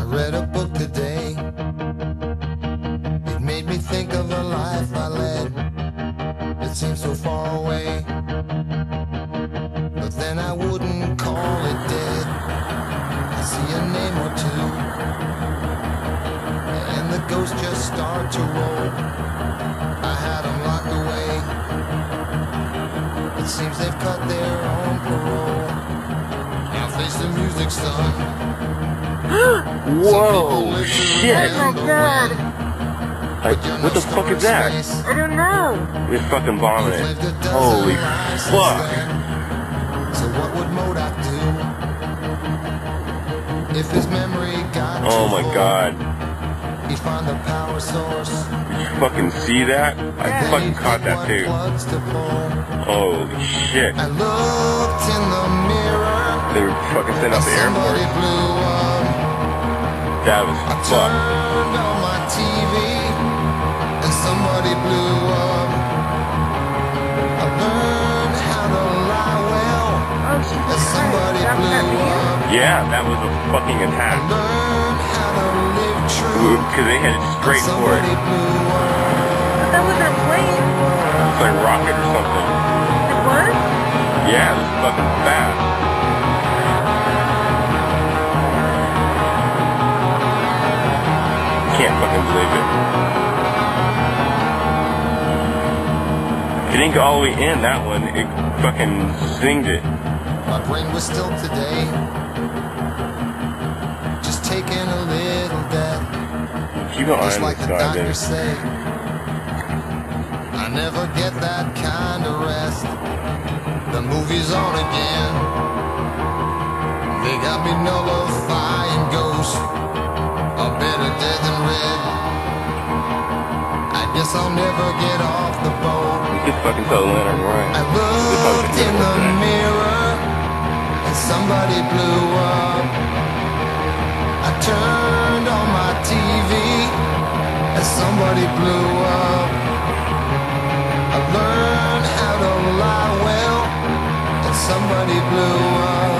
read a book today. It made me think of a life I led. It seems so far away, but then I wouldn't call it dead. I see a name or two, and the ghosts just start to roll. I had them locked away. It seems they've cut their own parole. Now face the music, son. Whoa, shit! Oh my god! Like, what the fuck is that? I don't know! We're fucking bombing it. Holy fuck! So what would Modoc do if his memory got Oh my god. He'd find the power source. Did you fucking see that? I fucking caught that too. Holy shit. I looked in the mirror. They were fucking sending out the airport. That was fucked. Turned on my TV and somebody blew up. I learned how to lie well and somebody blew up. Yeah, that was a fucking attack. Learned how to live true. Because they headed straight for it. But that wasn't a plane. It's like a rocket or something. It was? Yeah, it was fucking fast. Can't fucking believe it. It didn't go all the way in, that one. It fucking zinged it. My brain was still today, just taking a little death. Keep an eye Just on like this the guy, doctor dude. say, I never get that kind of rest. The movie's on again. They got me nullifying ghosts. Are better dead than red. I guess I'll never get off the boat. You could fucking tell Leonard right. I looked in the mirror and somebody blew up. I turned on my TV and somebody blew up. I learned how to lie well and somebody blew up.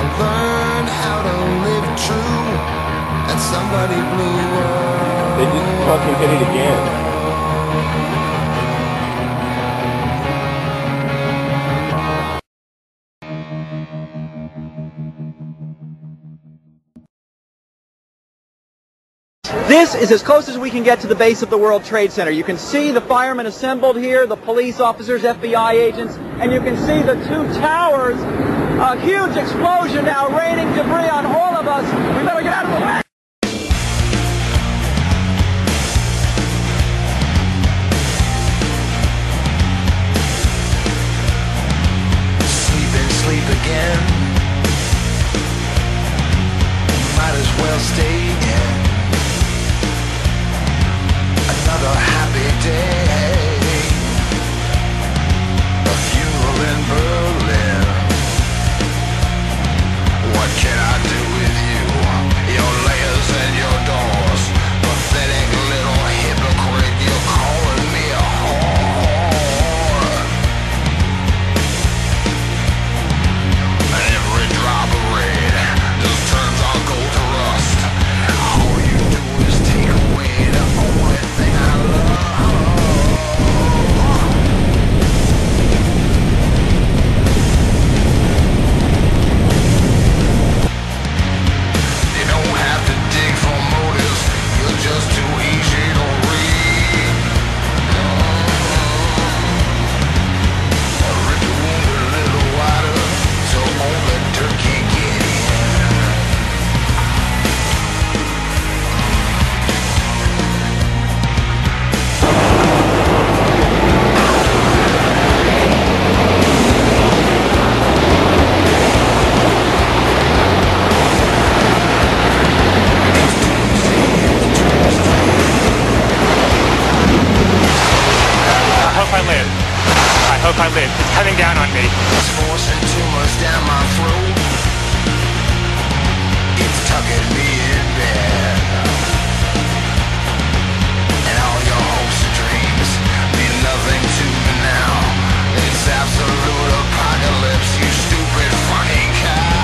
I learned how to live true and somebody blew up. They just fucking hit it again. This is as close as we can get to the base of the World Trade Center. You can see the firemen assembled here, the police officers, FBI agents, and you can see the two towers. A huge explosion now raining debris on all of us. We better get out of the way. Sleep again. Might as well stay in. Another happy day. A funeral in Berlin. What can I do with you? Your layers and your doors. Pathetic little hypocrite. You're calling me a whore. And every drop of red just turns our gold to rust. All you do is take away the only thing I love. You don't have to dig for motives. You're just too easy to read. Rip the wound a little wider so only dirt can't get in. I hope I live. I hope I live. It's coming down on me. It's forcing tumors down my throat. It's tucking me in bed. And all your hopes and dreams mean nothing to me now. It's absolute apocalypse, you stupid fucking cow.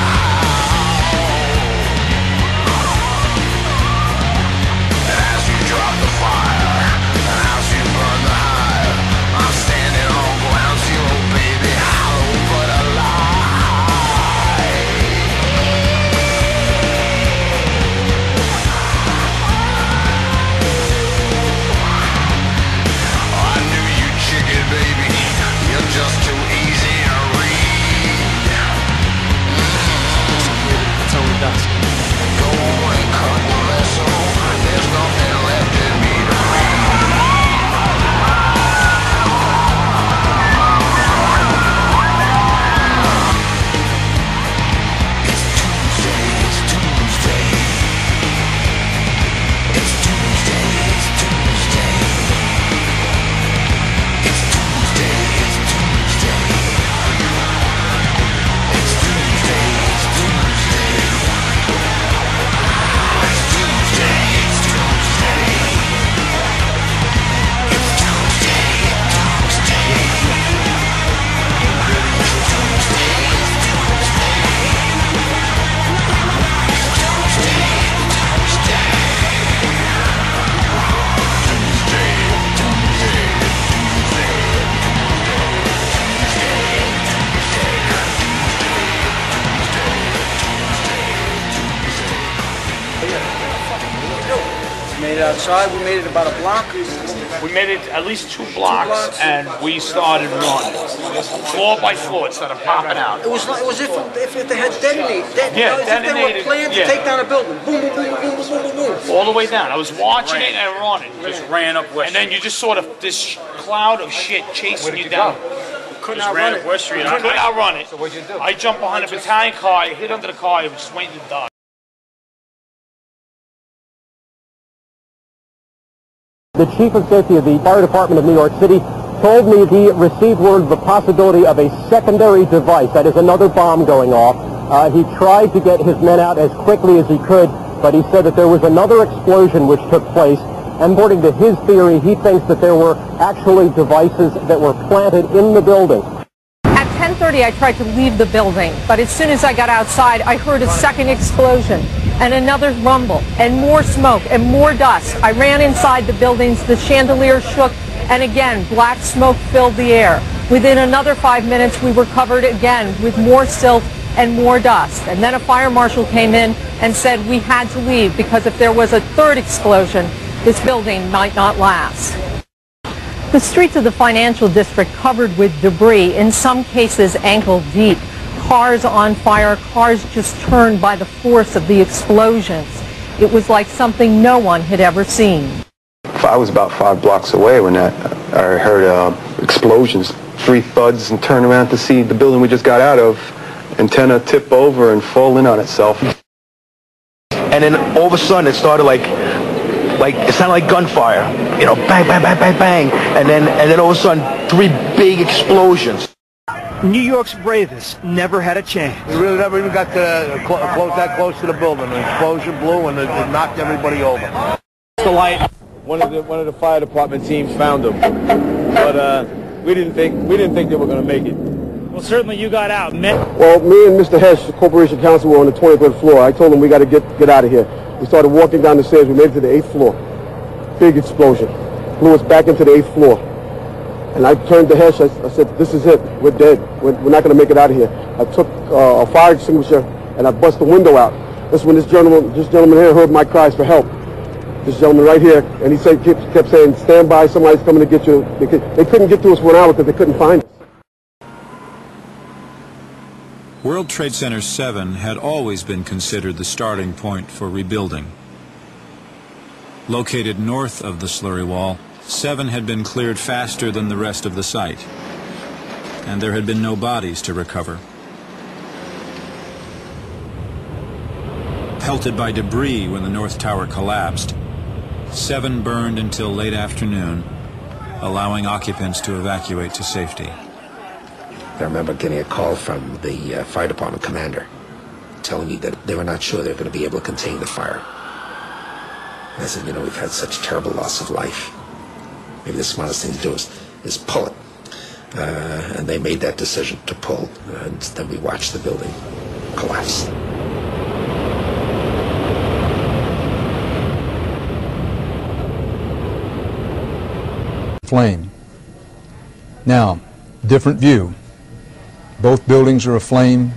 it outside. We made it about a block. We made it at least 2 blocks, and we started running. Floor by floor, instead of popping out. It was if they had detonated. Yeah, if they were planned to take down a building. Boom, boom, boom, boom, boom, boom, boom, boom. All the way down. I was watching it and running. Just ran up West And then you just sort of this cloud of shit chasing you down. Couldn't Just outrun ran it. up West Street. Couldn't outrun it. So what'd you do? I jumped behind a battalion car, I hit under the car, I was just waiting to die. The chief of safety of the fire department of New York City told me he received word of the possibility of a secondary device, that is another bomb going off. He tried to get his men out as quickly as he could, but he said that there was another explosion which took place. And according to his theory, he thinks that there were actually devices that were planted in the building. At 10:30, I tried to leave the building, but as soon as I got outside, I heard a second explosion and another rumble and more smoke and more dust. I ran inside the buildings, the chandelier shook, and again, black smoke filled the air. Within another 5 minutes, we were covered again with more silt and more dust. And then a fire marshal came in and said we had to leave because if there was a third explosion, this building might not last. The streets of the financial district covered with debris, in some cases ankle deep. Cars on fire, cars just turned by the force of the explosions. It was like something no one had ever seen. I was about 5 blocks away when I heard explosions, 3 thuds, and turned around to see the building we just got out of, antenna tip over and fall in on itself. And then all of a sudden it started like it sounded like gunfire, you know, bang, bang, bang, bang, bang, and then all of a sudden 3 big explosions. New York's bravest never had a chance. We really never even got to that close to the building. An explosion blew and it knocked everybody over. The light. One of the fire department teams found them, but we didn't think they were going to make it. Well, certainly you got out. Well, me and Mr. Hesh, the corporation counsel, were on the 23rd floor. I told him we got to get out of here. We started walking down the stairs. We made it to the 8th floor. Big explosion. Blew us back into the 8th floor. And I turned to Hesh. I said, "This is it. We're dead. We're not going to make it out of here." I took a fire extinguisher and I bust the window out. That's when this gentleman here heard my cries for help. This gentleman right here, and he kept saying, "Stand by. Somebody's coming to get you." They couldn't get to us for an hour because they couldn't find us. World Trade Center 7 had always been considered the starting point for rebuilding. Located north of the slurry wall, 7 had been cleared faster than the rest of the site, and there had been no bodies to recover. Pelted by debris when the North Tower collapsed, 7 burned until late afternoon, allowing occupants to evacuate to safety. I remember getting a call from the fire department commander telling me that they were not sure they were going to be able to contain the fire. And I said, you know, we've had such terrible loss of life. Maybe the smartest thing to do is pull it. And they made that decision to pull, and then we watched the building collapse. Flame. Now, different view. Both buildings are aflame.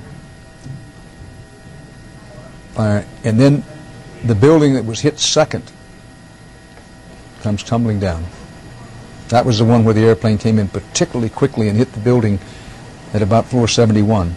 And then the building that was hit second comes tumbling down. That was the one where the airplane came in particularly quickly and hit the building at about floor 71.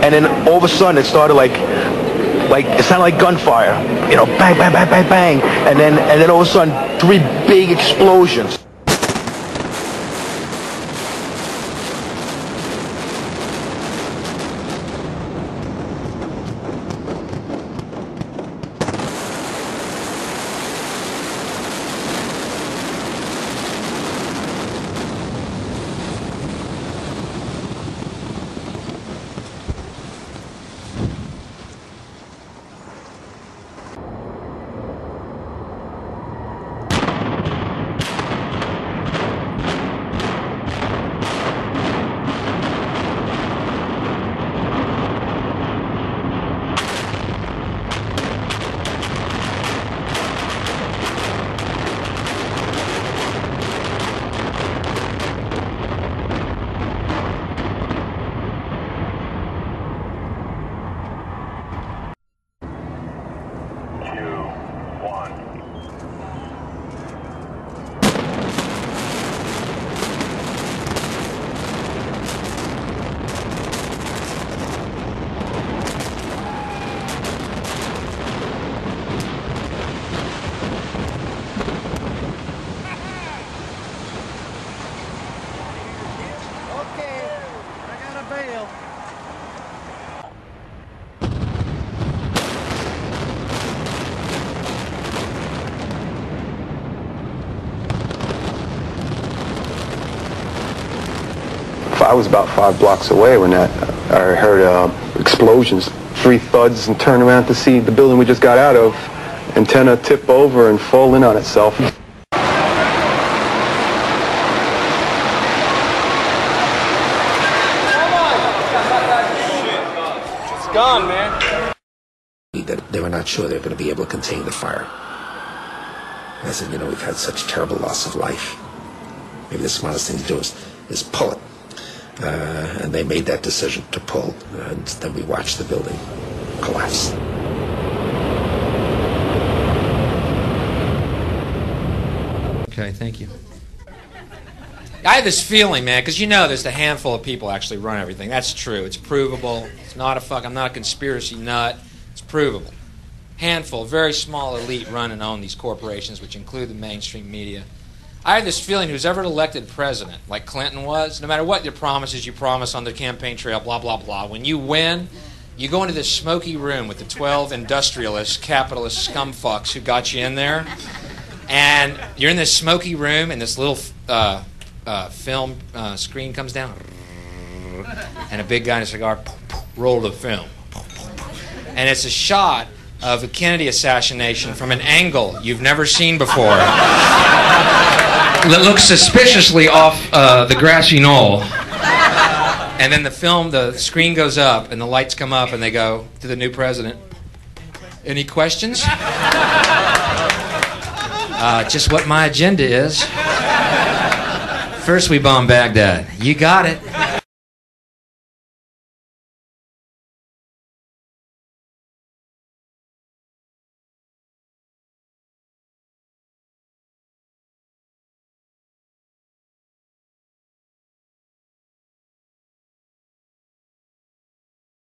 And then all of a sudden it started like it sounded like gunfire, you know, bang, bang, bang, bang, bang, and then all of a sudden 3 big explosions. jail. I was about 5 blocks away when I heard explosions, 3 thuds, and turned around to see the building we just got out of, antenna tip over and fall in on itself. It's gone, man. That they were not sure they were going to be able to contain the fire. And I said, you know, we've had such terrible loss of life. Maybe the smartest thing to do is pull it. And they made that decision to pull, and then we watched the building collapse. Okay, thank you. I had this feeling, man, because you know there's a handful of people actually run everything. That's true. It's provable. It's not I'm not a conspiracy nut. It's provable. Handful, very small elite run and own these corporations, which include the mainstream media. I had this feeling who's ever elected president, like Clinton was, no matter what your promises you promise on the campaign trail, blah, blah, blah, when you win, you go into this smoky room with the 12 industrialist, capitalist scumfucks who got you in there, and you're in this smoky room, and this little film screen comes down, and a big guy in a cigar, roll the film. And it's a shot of a Kennedy assassination from an angle you've never seen before. That looks suspiciously off the grassy knoll. And then the screen goes up, and the lights come up, and they go to the new president. Any questions? Just what my agenda is. First we bomb Baghdad. You got it.